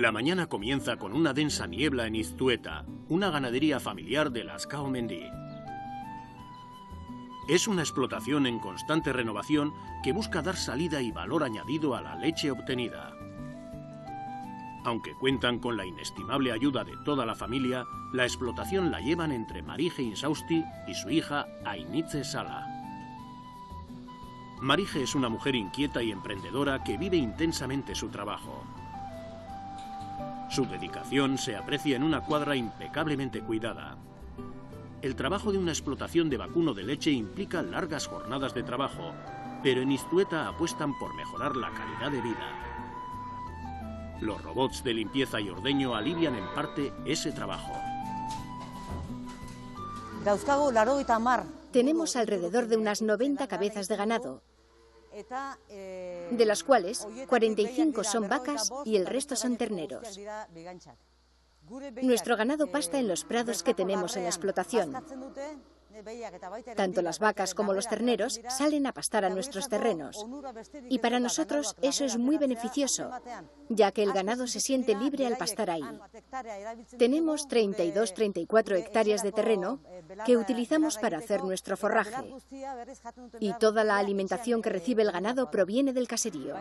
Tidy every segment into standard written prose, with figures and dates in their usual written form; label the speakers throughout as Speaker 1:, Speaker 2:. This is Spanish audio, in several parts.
Speaker 1: La mañana comienza con una densa niebla en Iztueta, una ganadería familiar de Lazkaomendi. Es una explotación en constante renovación que busca dar salida y valor añadido a la leche obtenida. Aunque cuentan con la inestimable ayuda de toda la familia, la explotación la llevan entre Marije Insausti y su hija Ainitze Sala. Marije es una mujer inquieta y emprendedora que vive intensamente su trabajo. Su dedicación se aprecia en una cuadra impecablemente cuidada. El trabajo de una explotación de vacuno de leche implica largas jornadas de trabajo, pero en Iztueta apuestan por mejorar la calidad de vida. Los robots de limpieza y ordeño alivian en parte ese trabajo.
Speaker 2: Tenemos alrededor de unas 90 cabezas de ganado, de las cuales 45 son vacas y el resto son terneros. Nuestro ganado pasta en los prados que tenemos en la explotación. Tanto las vacas como los terneros salen a pastar a nuestros terrenos. Y para nosotros eso es muy beneficioso, ya que el ganado se siente libre al pastar ahí. Tenemos 32-34 hectáreas de terreno que utilizamos para hacer nuestro forraje. Y toda la alimentación que recibe el ganado proviene del caserío.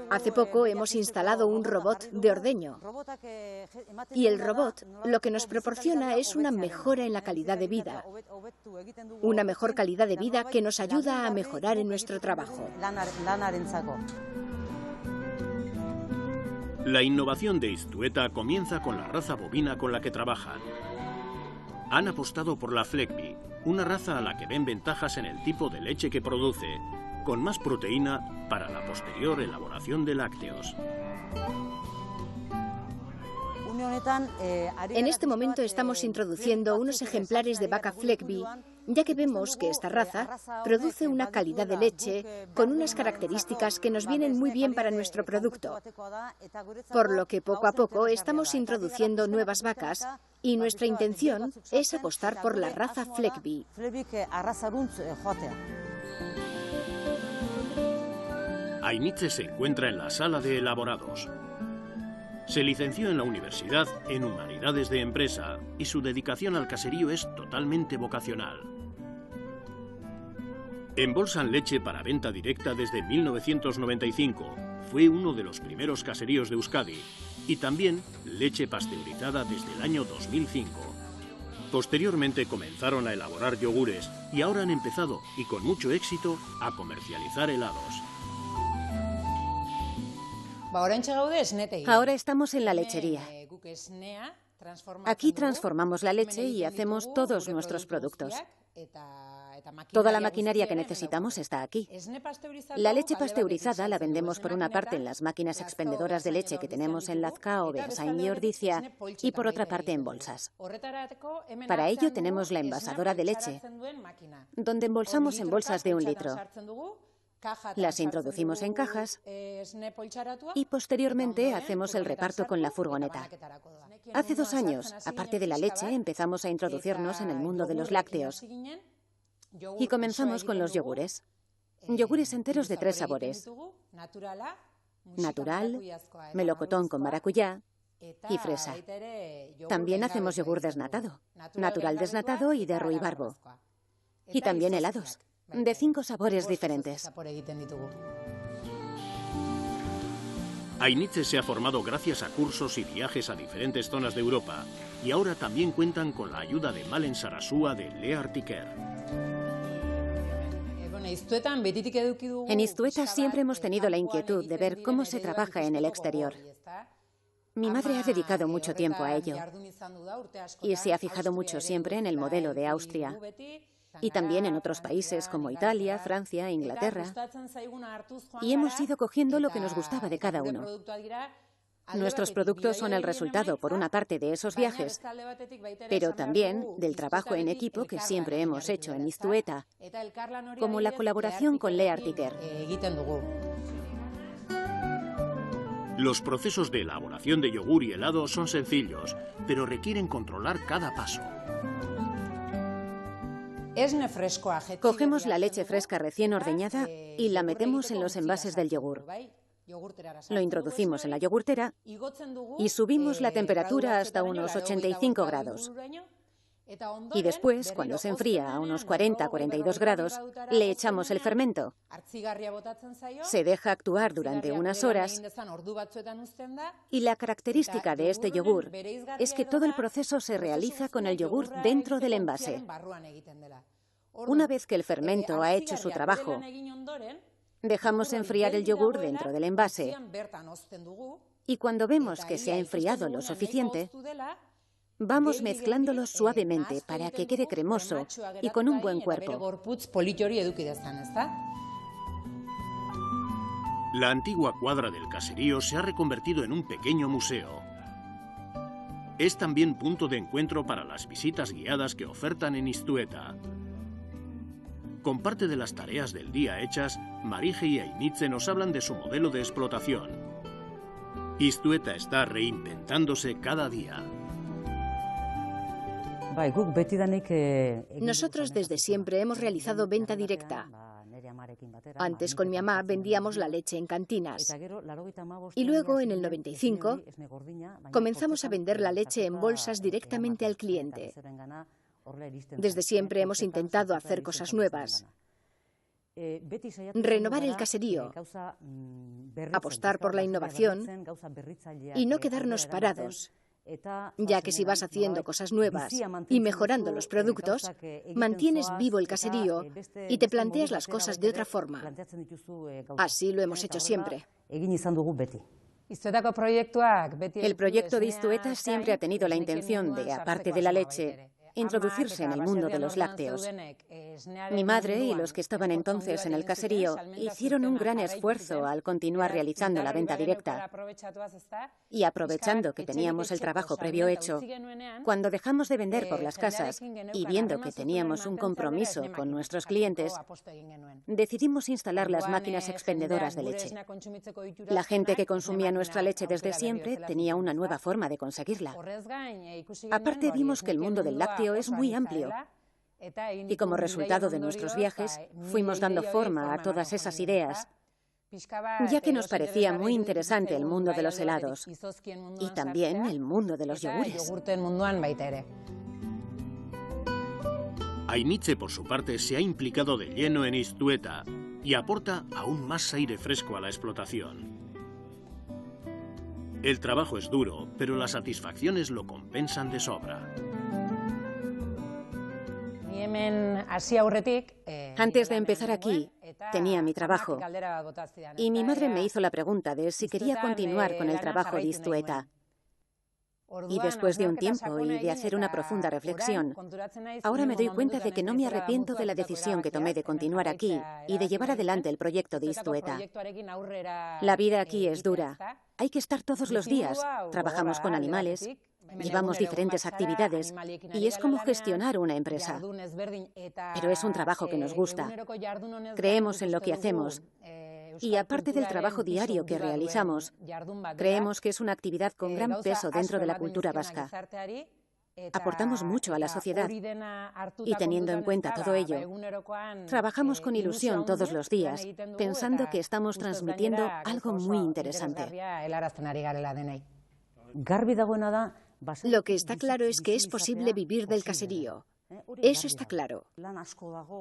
Speaker 2: Hace poco hemos instalado un robot de ordeño. Y el robot lo que nos proporciona es una mejora en la calidad de vida. Una mejor calidad de vida que nos ayuda a mejorar en nuestro trabajo.
Speaker 1: La innovación de Iztueta comienza con la raza bovina con la que trabajan. Han apostado por la Fleckby, una raza a la que ven ventajas en el tipo de leche que produce, con más proteína para la posterior elaboración de lácteos.
Speaker 2: En este momento estamos introduciendo unos ejemplares de vaca Fleckby, ya que vemos que esta raza produce una calidad de leche con unas características que nos vienen muy bien para nuestro producto. Por lo que poco a poco estamos introduciendo nuevas vacas y nuestra intención es apostar por la raza Fleckby.
Speaker 1: Ainitze se encuentra en la sala de elaborados. Se licenció en la universidad en Humanidades de Empresa y su dedicación al caserío es totalmente vocacional. Embolsan leche para venta directa desde 1995. Fue uno de los primeros caseríos de Euskadi. Y también leche pasteurizada desde el año 2005. Posteriormente comenzaron a elaborar yogures y ahora han empezado, y con mucho éxito, a comercializar helados.
Speaker 3: Ahora estamos en la lechería. Aquí transformamos la leche y hacemos todos nuestros productos. Toda la maquinaria que necesitamos está aquí. La leche pasteurizada la vendemos por una parte en las máquinas expendedoras de leche que tenemos en Lazkao, Beasain y Ordizia, y por otra parte en bolsas. Para ello tenemos la envasadora de leche, donde embolsamos en bolsas de 1 litro. Las introducimos en cajas y posteriormente hacemos el reparto con la furgoneta. Hace 2 años, aparte de la leche, empezamos a introducirnos en el mundo de los lácteos y comenzamos con los yogures. Yogures enteros de 3 sabores: natural, melocotón con maracuyá y fresa. También hacemos yogur desnatado, natural desnatado y de ruibarbo. Y también helados, de 5 sabores diferentes.
Speaker 1: Ainitze se ha formado gracias a cursos y viajes a diferentes zonas de Europa y ahora también cuentan con la ayuda de Malen Sarasúa de Leartiker.
Speaker 3: En Iztueta siempre hemos tenido la inquietud de ver cómo se trabaja en el exterior. Mi madre ha dedicado mucho tiempo a ello y se ha fijado mucho siempre en el modelo de Austria. Y también en otros países como Italia, Francia, Inglaterra. Y hemos ido cogiendo lo que nos gustaba de cada uno. Nuestros productos son el resultado, por una parte, de esos viajes, pero también del trabajo en equipo que siempre hemos hecho en Iztueta, como la colaboración con Leartiker.
Speaker 1: Los procesos de elaboración de yogur y helado son sencillos, pero requieren controlar cada paso.
Speaker 3: Cogemos la leche fresca recién ordeñada y la metemos en los envases del yogur. Lo introducimos en la yogurtera y subimos la temperatura hasta unos 85 grados. Y después, cuando se enfría a unos 40-42 grados, le echamos el fermento. Se deja actuar durante unas horas y la característica de este yogur es que todo el proceso se realiza con el yogur dentro del envase. Una vez que el fermento ha hecho su trabajo, dejamos enfriar el yogur dentro del envase y cuando vemos que se ha enfriado lo suficiente, vamos mezclándolo suavemente para que quede cremoso y con un buen cuerpo.
Speaker 1: La antigua cuadra del caserío se ha reconvertido en un pequeño museo. Es también punto de encuentro para las visitas guiadas que ofertan en Iztueta. Con parte de las tareas del día hechas, Marije y Ainitze nos hablan de su modelo de explotación. Iztueta está reinventándose cada día.
Speaker 2: Nosotros desde siempre hemos realizado venta directa. Antes con mi mamá vendíamos la leche en cantinas y luego en el 95 comenzamos a vender la leche en bolsas directamente al cliente. Desde siempre hemos intentado hacer cosas nuevas, renovar el caserío, apostar por la innovación y no quedarnos parados, ya que si vas haciendo cosas nuevas y mezorando los productos, mantienes vivo el caserío y te planteas las cosas de otra forma. Así lo hemos hecho siempre.
Speaker 3: El proyecto de Iztueta siempre ha tenido la intención de, aparte de la leche, introducirse en el mundo de los lácteos. Mi madre y los que estaban entonces en el caserío hicieron un gran esfuerzo al continuar realizando la venta directa. Y aprovechando que teníamos el trabajo previo hecho, cuando dejamos de vender por las casas y viendo que teníamos un compromiso con nuestros clientes, decidimos instalar las máquinas expendedoras de leche. La gente que consumía nuestra leche desde siempre tenía una nueva forma de conseguirla. Aparte, vimos que el mundo del lácteo es muy amplio y como resultado de nuestros viajes fuimos dando forma a todas esas ideas, ya que nos parecía muy interesante el mundo de los helados y también el mundo de los yogures.
Speaker 1: Ainitze, por su parte, se ha implicado de lleno en Iztueta y aporta aún más aire fresco a la explotación. El trabajo es duro, pero las satisfacciones lo compensan de sobra.
Speaker 3: Antes de empezar aquí, tenía mi trabajo y mi madre me hizo la pregunta de si quería continuar con el trabajo de Iztueta. Y después de un tiempo y de hacer una profunda reflexión, ahora me doy cuenta de que no me arrepiento de la decisión que tomé de continuar aquí y de llevar adelante el proyecto de Iztueta. La vida aquí es dura. Hay que estar todos los días. Trabajamos con animales, llevamos diferentes actividades y es como gestionar una empresa. Pero es un trabajo que nos gusta. Creemos en lo que hacemos. Y aparte del trabajo diario que realizamos, creemos que es una actividad con gran peso dentro de la cultura vasca. Aportamos mucho a la sociedad y teniendo en cuenta todo ello, trabajamos con ilusión todos los días, pensando que estamos transmitiendo algo muy interesante.
Speaker 2: Lo que está claro es que es posible vivir del caserío. Eso está claro.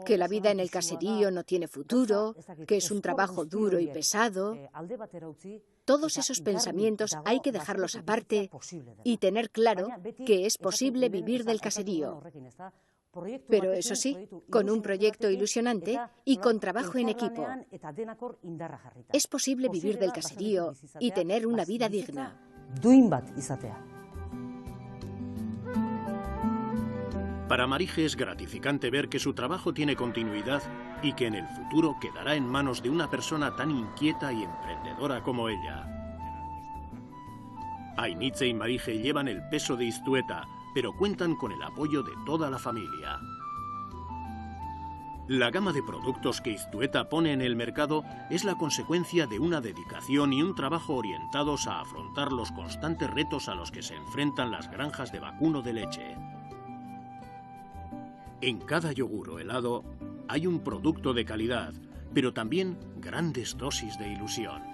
Speaker 2: Que la vida en el caserío no tiene futuro, que es un trabajo duro y pesado. Todos esos pensamientos hay que dejarlos aparte y tener claro que es posible vivir del caserío. Pero eso sí, con un proyecto ilusionante y con trabajo en equipo. Es posible vivir del caserío y tener una vida digna.
Speaker 1: Para Marije es gratificante ver que su trabajo tiene continuidad y que en el futuro quedará en manos de una persona tan inquieta y emprendedora como ella. Ainitze y Marije llevan el peso de Iztueta, pero cuentan con el apoyo de toda la familia. La gama de productos que Iztueta pone en el mercado es la consecuencia de una dedicación y un trabajo orientados a afrontar los constantes retos a los que se enfrentan las granjas de vacuno de leche. En cada yogur o helado hay un producto de calidad, pero también grandes dosis de ilusión.